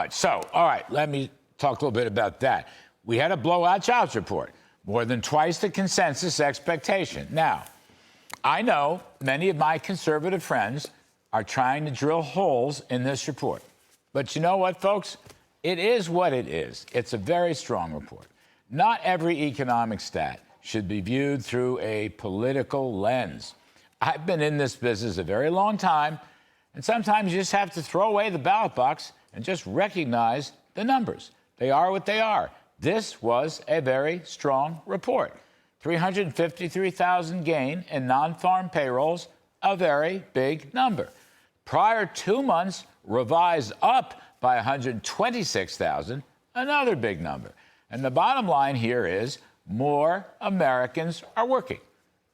All right, let me talk a little bit about that. We had a blowout jobs report, more than twice the consensus expectation. Now, I know many of my conservative friends are trying to drill holes in this report. But you know what, folks? It is what it is. It's a very strong report. Not every economic stat should be viewed through a political lens. I've been in this business a very long time, and sometimes you just have to throw away the ballot box and just recognize the numbers. They are what they are. This was a very strong report. 353,000 gain in non-farm payrolls, a very big number. Prior 2 months revised up by 126,000, another big number. And the bottom line here is more Americans are working.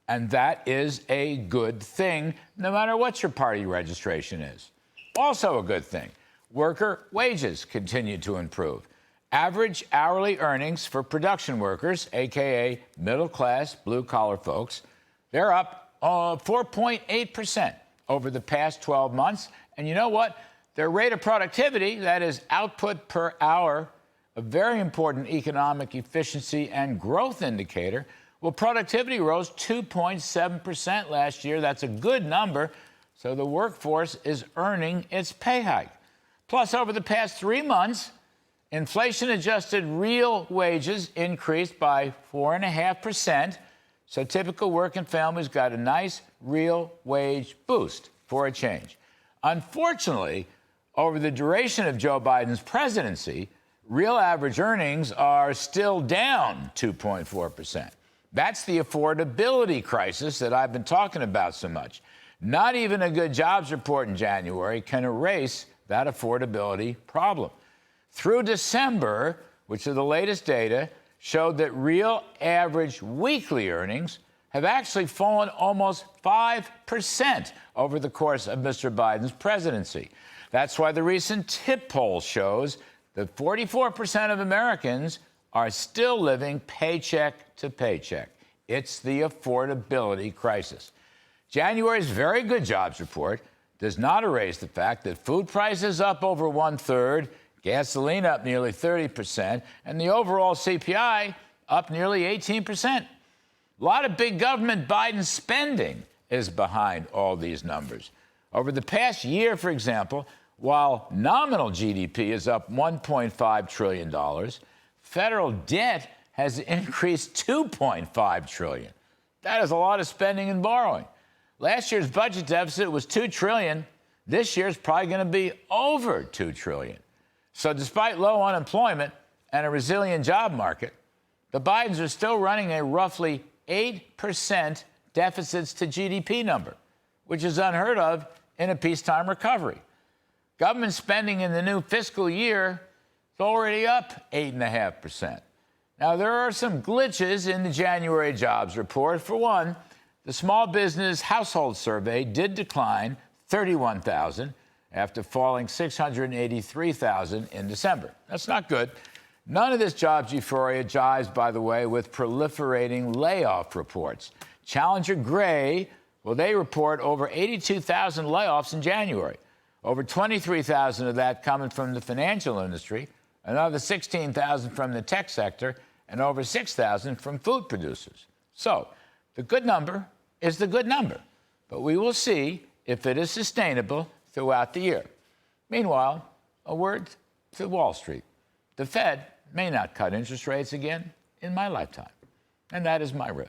And that is a good thing, no matter what your party registration is. Also a good thing, worker wages continue to improve. Average hourly earnings for production workers, a.k.a. middle-class, blue-collar folks, they're up 4.8% over the past 12 months. And you know what? Their rate of productivity, that is output per hour, a very important economic efficiency and growth indicator. Well, productivity rose 2.7% last year. That's a good number. So the workforce is earning its pay hike. Plus, over the past 3 months, inflation-adjusted real wages increased by 4.5%. So typical working families got a nice real wage boost for a change. Unfortunately, over the duration of Joe Biden's presidency, real average earnings are still down 2.4%. That's the affordability crisis that I've been talking about so much. Not even a good jobs report in January can erase that affordability problem. Through December, which are the latest data, showed that real average weekly earnings have actually fallen almost 5% over the course of Mr. Biden's presidency. That's why the recent TIP poll shows that 44% of Americans are still living paycheck to paycheck. It's the affordability crisis. January's very good jobs report does not erase the fact that food prices up over 1/3, gasoline up nearly 30%, and the overall CPI up nearly 18%. A lot of big government Biden spending is behind all these numbers. Over the past year, for example, while nominal GDP is up $1.5 trillion, federal debt has increased $2.5 trillion. That is a lot of spending and borrowing. Last year's budget deficit was $2 trillion. This year's probably going to be over $2 trillion. So despite low unemployment and a resilient job market, the Bidens are still running a roughly 8% deficits to GDP number, which is unheard of in a peacetime recovery. Government spending in the new fiscal year is already up 8.5%. Now, there are some glitches in the January jobs report. For one, the small business household survey did decline 31,000 after falling 683,000 in December. That's not good. None of this jobs euphoria jives, by the way, with proliferating layoff reports. Challenger Gray, well, they report over 82,000 layoffs in January. Over 23,000 of that coming from the financial industry, another 16,000 from the tech sector, and over 6,000 from food producers. So the good number is the good number, but we will see if it is sustainable throughout the year. Meanwhile, a word to Wall Street. The Fed may not cut interest rates again in my lifetime. And that is my riff.